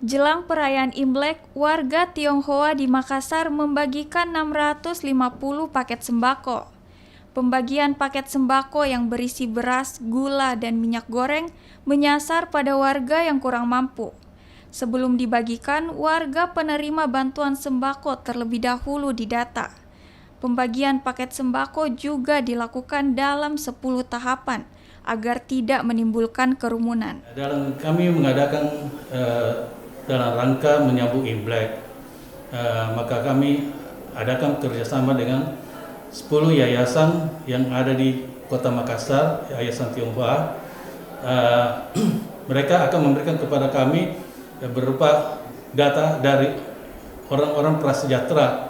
Jelang perayaan Imlek, warga Tionghoa di Makassar membagikan 650 paket sembako. Pembagian paket sembako yang berisi beras, gula, dan minyak goreng menyasar pada warga yang kurang mampu. Sebelum dibagikan, warga penerima bantuan sembako terlebih dahulu didata. Pembagian paket sembako juga dilakukan dalam 10 tahapan agar tidak menimbulkan kerumunan. Dalam kami mengadakan dalam rangka menyambut Imlek, maka kami adakan kerjasama dengan 10 yayasan yang ada di Kota Makassar, Yayasan Tionghoa. Mereka akan memberikan kepada kami berupa data dari orang-orang prasejahtera.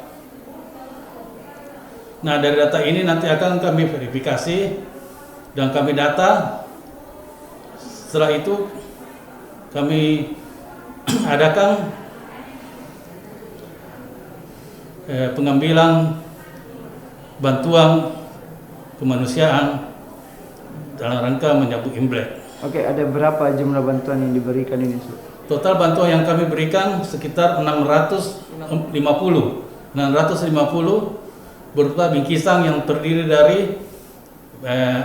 Nah, dari data ini nanti akan kami verifikasi dan kami data. Setelah itu kami adakan pengambilan bantuan kemanusiaan dalam rangka menyambut Imlek. Oke, ada berapa jumlah bantuan yang diberikan ini? Total bantuan yang kami berikan sekitar 650 berupa bingkisan yang terdiri dari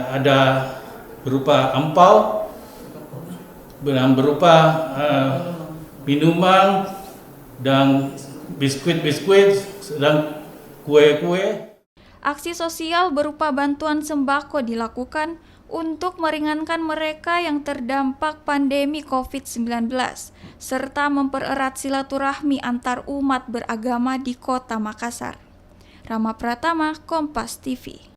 ada berupa ampau, berupa minuman dan biskuit dan kue-kue. Aksi sosial berupa bantuan sembako dilakukan untuk meringankan mereka yang terdampak pandemi COVID-19 serta mempererat silaturahmi antar umat beragama di Kota Makassar. Rama Pratama, Kompas TV.